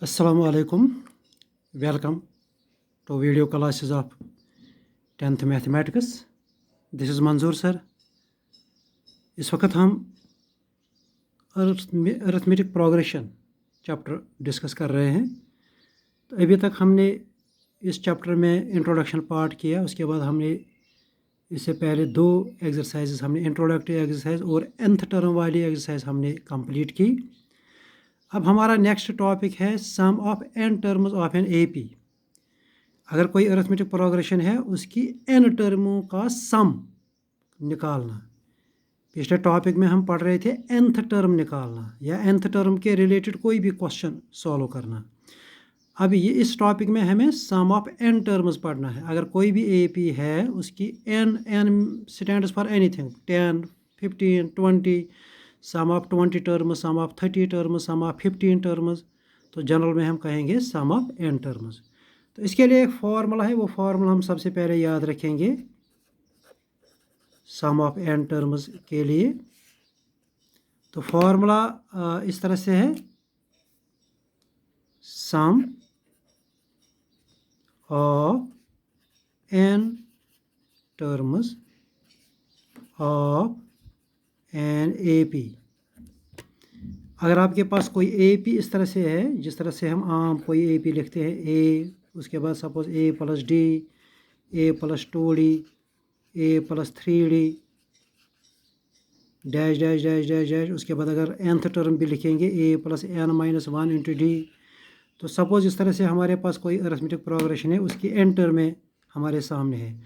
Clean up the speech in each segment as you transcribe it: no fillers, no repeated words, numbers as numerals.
Assalamu alaikum. Welcome to video classes of 10th Mathematics. This is Manzoor sir. इस वक्त हम arithmetic progression chapter discuss कर रहे हैं। तो अभी तक हमने इस चैप्टर में इंट्रोडक्शन पार्ट किया, उसके बाद हमने इससे पहले दो एक्सरसाइजेस हमने इंट्रोडक्टरी एक्सरसाइज और nth टर्म वाली एक्सरसाइज हमने कंप्लीट की। अब हमारा नेक्स्ट टॉपिक है sum of n terms of an AP। अगर कोई अरिथमेटिक प्रोग्रेशन है उसकी n टर्मों का सम निकालना। पिछले टॉपिक में हम पढ़ रहे थे nth टर्म निकालना या nth टर्म के रिलेटेड कोई भी क्वेश्चन सॉल्व करना। अब ये इस टॉपिक में हमें सम ऑफ n टर्म्स पढ़ना है। अगर कोई भी AP है उसकी n stands for anything, 10, 15, 20, sum of 20 terms, sum of 30 terms, sum of 15 terms, तो जनरल में हम कहेंगे सम ऑफ n टर्म्स। तो इसके लिए एक फार्मूला है, वो फार्मूला हम सबसे पहले याद रखेंगे सम ऑफ n टर्म्स के लिए। तो फार्मूला इस तरह से है, sum of n terms of an AP। अगर आपके पास कोई AP इस तरह से है, जिस तरह से हम आम कोई AP लिखते हैं, A, उसके बाद suppose A plus D, A plus 2D, A plus 3D, dash dash dash dash dash, उसके बाद अगर nth टर्म भी लिखेंगे A plus n-1 into D। तो सपोज इस तरह से हमारे पास कोई अरिथमेटिक प्रोग्रेशन है, उसकी n टर्में हमारे सामने है,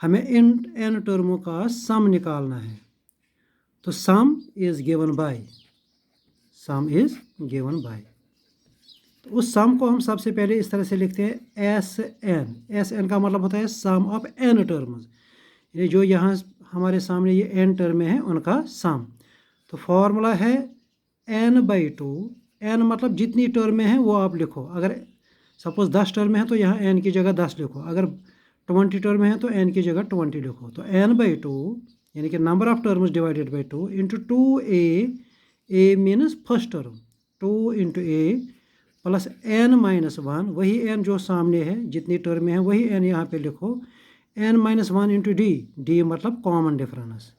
हमें इन n टर्मों का सम निकालना है। तो सम is given by, some is given by, तो उस सम को हम सबसे पहले इस तरह से लिखते हैं SN का मतलब होता है सम ऑफ n टर्म्स, यानी जो यहाँ हमारे सामने ये n टर्म है उनका सम। तो फॉर्मूला है n/2, n मतलब जितनी टर्में हैं वो आप लिखो। अगर सपोज 10 टर्म है तो यहाँ n की जगह 10 लिखो, अगर 20 टर्म है तो n की जगह 20 लिखो। तो n/2 यानी कि number of terms divided by 2 into 2a, a means first term, 2 into a plus n-1, वही n जो सामने है, जितनी टर्म है वही n यहाँ पे लिखो, n-1 इंटू d मतलब कॉमन डिफरेंस।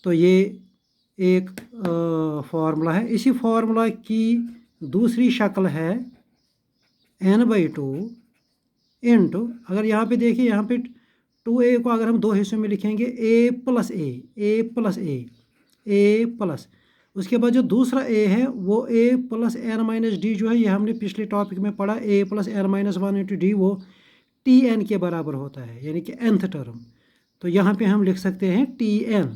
तो ये एक फार्मूला है। इसी फार्मूला की दूसरी शक्ल है n/2 इंटू, अगर यहाँ पे देखिए, यहाँ पे 2a को अगर हम दो हिस्सों में लिखेंगे, a प्लस a प्लस, उसके बाद जो दूसरा a है वो a प्लस n-d जो है, ये हमने पिछले टॉपिक में पढ़ा, a plus n-1 into d वो tn के बराबर होता है, यानी कि nth टर्म। तो यहाँ पे हम लिख सकते हैं tn,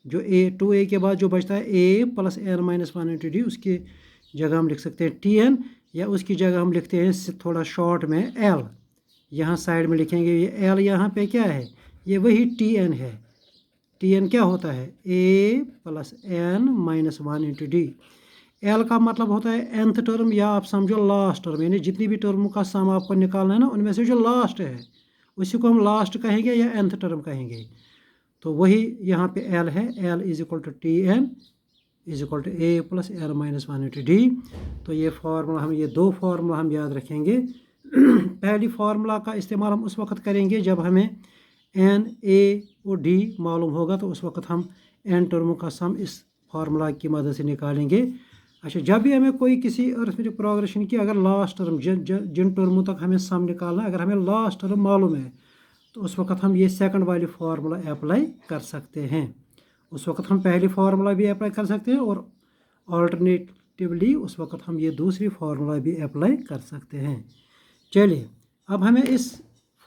जो 2a के बाद जो बचता है a plus n-1 into d, उसकी जगह हम लिख सकते हैं tn, या उसकी जगह हम लिखते हैं थोड़ा शॉर्ट में l, यहाँ साइड में लिखेंगे। ये l यहाँ पे क्या है, ये वही tn है। tn क्या होता है, a plus n-1 into d। l का मतलब होता है nth टर्म, या आप समझो लास्ट टर्म, यानी जितनी भी टर्मों का सम आपको निकालना है ना, उनमें से जो लास्ट है उसी को हम लास्ट कहेंगे या nth टर्म कहेंगे। तो वही यहाँ पे l है, l is equal to tn is equal to a plus n-1 into d। तो ये फार्मूला हम, ये दो फार्मूला हम याद रखेंगे। पहली फार्मूला का इस्तेमाल हम उस वक्त करेंगे जब हमें n, a और d मालूम होगा, तो उस वक्त हम n टर्मों का सम इस फार्मूला की मदद से निकालेंगे। अच्छा, जब भी हमें कोई किसी अरिथमेटिक प्रोग्रेशन की अगर लास्ट टर्म, जिन टर्मों तक हमें सम निकालना है, अगर हमें लास्ट टर्म मालूम है, तो उस वक्त हम ये सेकंड वाली फार्मूला अप्लाई कर सकते हैं। उस वक्त हम पहली फार्मूला भी अप्लाई कर सकते हैं और ऑल्टरनेटिवली उस वक्त हम ये दूसरी फार्मूला भी अप्लाई कर सकते हैं। चलिए, अब हमें इस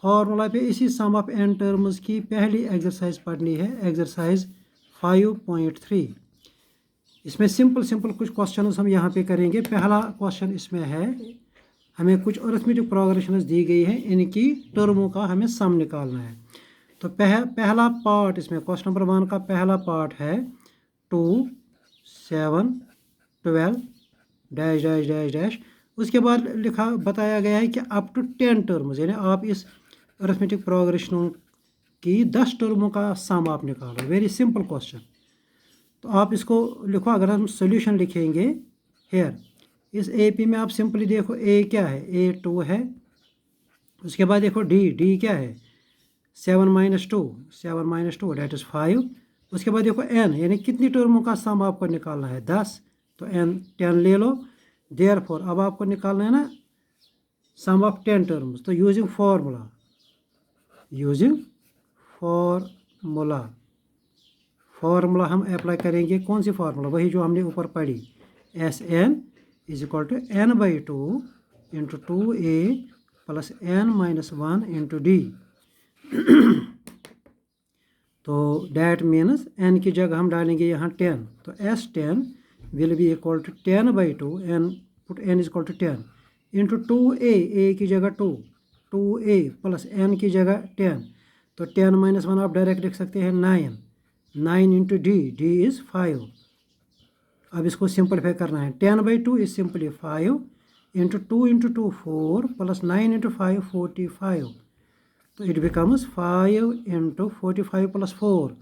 फार्मूला पे इसी सम ऑफ n टर्म्स की पहली एक्सरसाइज पढ़नी है, एक्सरसाइज 5.3। इसमें सिंपल कुछ क्वेश्चन हम यहाँ पे करेंगे। पहला क्वेश्चन इसमें है, हमें कुछ अरिथमेटिक प्रोग्रेशंस दी गई है, इनकी टर्मों का हमें सम निकालना है। तो पहला पार्ट इसमें, क्वेश्चन नंबर 1 का पहला पार्ट है 2, 7, 12 डैश डैश डैश डैश। उसके बाद बताया गया है कि अप टू 10 टर्म्स, यानी आप इस अरिथमेटिक प्रोग्रेशन कि 10 टर्मों का सम आप निकालो। Very simple question. तो आप इसको लिखो। अगर हम सोल्यूशन लिखेंगे हेयर, इस ए पी में आप सिंपली देखो ए क्या है, ए 2 है। उसके बाद देखो डी क्या है, 7 माइनस टू डेट इज़ 5। उसके बाद देखो एन, यानी कितनी टर्मों का सम आपको निकालना है, 10। तो एन 10 ले लो। देयरफॉर अब आपको निकालना है ना सम ऑफ 10 टर्म्स। तो यूजिंग फार्मूला हम अप्लाई करेंगे। कौन सी फार्मूला, वही जो हमने ऊपर पढ़ी, S N is equal to N by 2 into 2a plus n minus 1 into D. तो डैट मीन्स n की जगह हम डालेंगे यहाँ 10। तो S10 will be equal to 10 by 2, n put n is equal to 10 into 2a, a की जगह 2a plus n की जगह 10। तो 10 माइनस 1 आप डायरेक्ट लिख सकते हैं 9 इंटू डी इज़ 5। अब इसको सिंपलीफाई करना है। 10 by 2 is simply 5 into 2 into 2 4 plus 9 into 5 45। तो it becomes 5 into 45 plus 4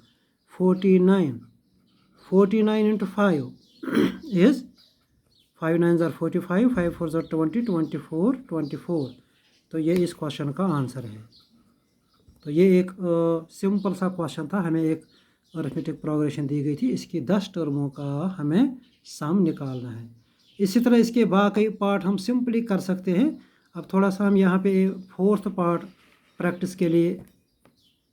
49 into 5 is 5 9 ज़ार 45, 5 4 ज़ार 20, 24। तो ये इस क्वेश्चन का आंसर है। तो ये एक सिंपल सा क्वेश्चन था। हमें एक अरिथमेटिक प्रोग्रेशन दी गई थी, इसकी 10 टर्मों का हमें सम निकालना है। इसी तरह इसके बाकी पार्ट हम सिंपली कर सकते हैं। अब थोड़ा सा हम यहाँ पे फोर्थ पार्ट प्रैक्टिस के लिए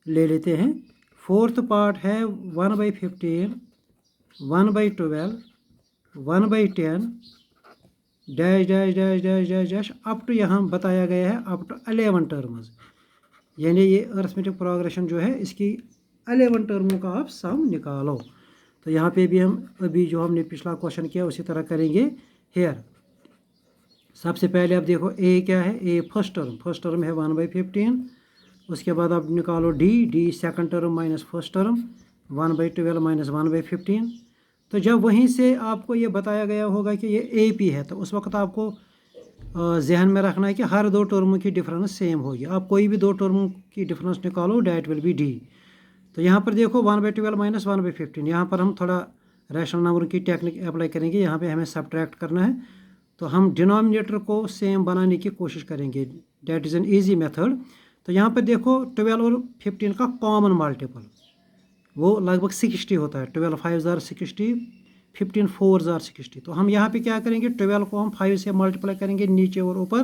ले लेते हैं। फोर्थ पार्ट है 1/15, 1/12, 1/10 dash dash dash dash dash dash up to यहाँ बताया गया है अप टू 11 टर्म्स। यानी ये अरिथमेटिक प्रोग्रेशन जो है इसकी 11 टर्मों का आप सम निकालो। तो यहाँ पे भी हम अभी जो हमने पिछला क्वेश्चन किया उसी तरह करेंगे हेयर। सबसे पहले आप देखो ए क्या है, ए फर्स्ट टर्म है 1/15। उसके बाद आप निकालो D second term minus first term 1/12 minus 1/15। तो जब वहीं से आपको ये बताया गया होगा कि ये ए पी है, तो उस वक्त आपको जहन में रखना है कि हर दो टर्मों की डिफरेंस सेम होगी। आप कोई भी दो टर्मों की डिफरेंस निकालो, डैट विल बी डी। तो यहाँ पर देखो 1/12 माइनस 1/15, यहाँ पर हम थोड़ा रैशनल नंबर की टेक्निक अप्लाई करेंगे। यहाँ पे हमें सब्ट्रैक्ट करना है, तो हम डिनोमिनेटर को सेम बनाने की कोशिश करेंगे। That is an easy method. तो यहाँ पर देखो 12 और 15 का कॉमन मल्टीपल वो लगभग 60 होता है। 12 5 ज़ार 60, 15 4 ज़ार 60। तो हम यहाँ पे क्या करेंगे, 12 को हम 5 से मल्टीप्लाई करेंगे नीचे और ऊपर।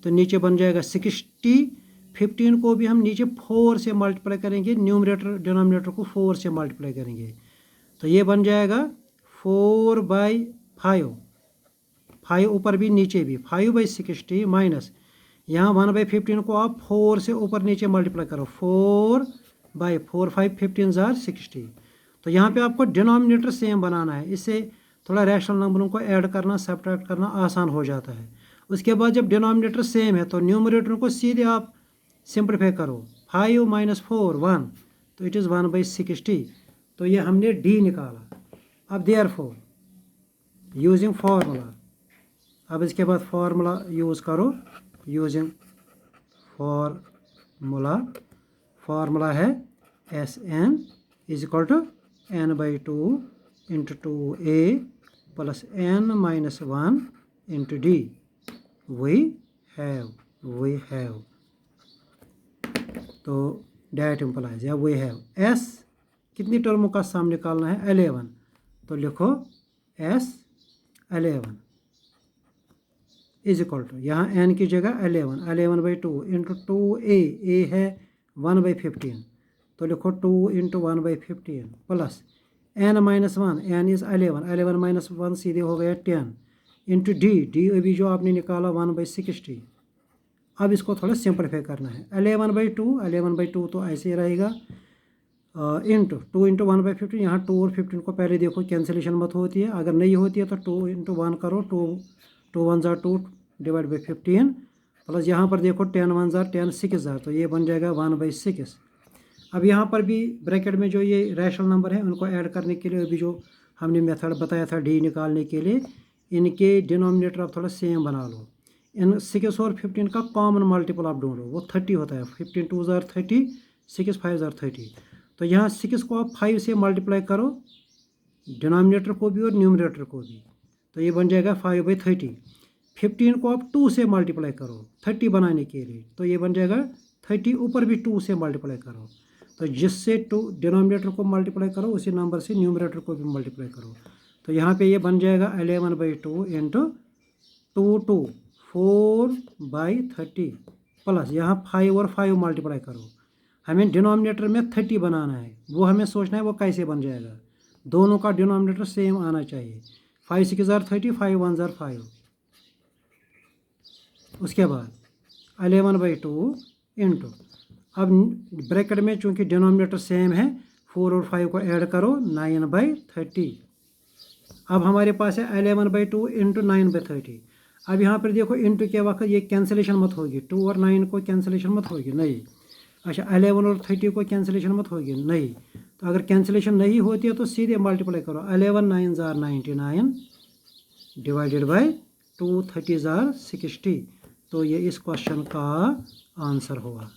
तो नीचे बन जाएगा 60, 15 को भी हम नीचे 4 से मल्टीप्लाई करेंगे, न्यूमरेटर डिनोमिनेटर को 4 से मल्टीप्लाई करेंगे। तो ये बन जाएगा 4/5, 5 ऊपर भी नीचे भी 5/60 माइनस यहाँ 1/15 को आप 4 से ऊपर नीचे मल्टीप्लाई करो, 4/4 5 15 ज़ार 60। तो यहाँ पे आपको डिनोमिनेटर सेम बनाना है। इससे थोड़ा रैशनल नंबरों को ऐड करना, सब्ट्रैक्ट करना आसान हो जाता है। उसके बाद जब डिनोमिनेटर सेम है तो न्यूमरेटर को सीधे आप सिंप्लीफाई करो, 5 माइनस 4 1, तो इट इज़ 1/60। तो ये हमने डी निकाला। अब देयरफॉर यूजिंग फार्मूला, अब इसके बाद फार्मूला यूज़ करो। यूजिंग फार्मूला है SN is equal to n/2 into 2a plus n minus 1 into D. We have तो डैट इम्प्लाइज या वी हैव S कितनी टर्मों का सम निकालना है, 11। तो लिखो S11 इज इक्वल टू यहाँ n की जगह 11/2 इंटू 2a है 1/15। तो लिखो 2 into 1/15 plus n minus 1, n is 11 minus 1 सीधे हो गया 10 इंटू डी अभी जो आपने निकाला 1/60। अब इसको थोड़ा सिंपलीफाई करना है। 11/2 तो ऐसे ही रहेगा इंटू 2 इंटू 1/15। यहाँ 2 और 15 को पहले देखो कैंसिलेशन मत होती है, अगर नहीं होती है तो 2 इंटू 1 करो, 2 1 ज़ार 2 डिवाइड बाई 15 प्लस यहाँ पर देखो 10 1 ज़ार 10 6 ज़ार, तो ये बन जाएगा 1/6। अब यहाँ पर भी ब्रैकेट में जो ये रैशनल नंबर है उनको ऐड करने के लिए अभी जो हमने मेथड बताया था डी निकालने के लिए, इनके डिनोमिनेटर आप थोड़ा सेम बना लो। इन 6 और 15 का कॉमन मल्टीपल आप ढूंढो, वो 30 होता है। 15 2 ज़ार 30, 6 5 ज़ार 30। तो यहाँ 6 को आप 5 से मल्टीप्लाई करो, डिनोमिनेटर को भी और न्यूमरेटर को भी, तो ये बन जाएगा 5/30। 15 को आप 2 से मल्टीप्लाई करो 30 बनाने के लिए, तो ये बन जाएगा 30, ऊपर भी 2 से मल्टीप्लाई करो, तो जिससे 2 डिनोमिनेटर को मल्टीप्लाई करो उसी नंबर से न्यूमरेटर को भी मल्टीप्लाई करो। तो यहाँ पे ये बन जाएगा 11/2 इंटू 2 4/30 प्लस यहाँ 5 और 5 मल्टीप्लाई करो। हमें डिनोमिनेटर में 30 बनाना है, वो हमें सोचना है वो कैसे बन जाएगा। दोनों का डिनोमिनेटर सेम आना चाहिए। 5 6 ज़ार 30, 5 1 ज़ार 5। उसके बाद 11/2 इंटू, अब ब्रैकेट में चूंकि डिनोमिनेटर सेम है 4 और 5 को ऐड करो 9/30। अब हमारे पास है 11/2 इंटू 9/30। अब यहाँ पर देखो इंटू के वक्त ये कैंसिलेशन मत होगी, 2 और 9 को कैंसिलेशन मत होगी, नहीं। अच्छा 11 और 30 को कैंसिलेशन मत होगी, नहीं। तो अगर कैंसिलेशन नहीं होती है तो सीधे मल्टीप्लाई करो, 11 9 ज़ार 99 डिवाइडेड बाई 2 30 ज़ार 60। तो ये इस क्वेश्चन का आंसर हुआ।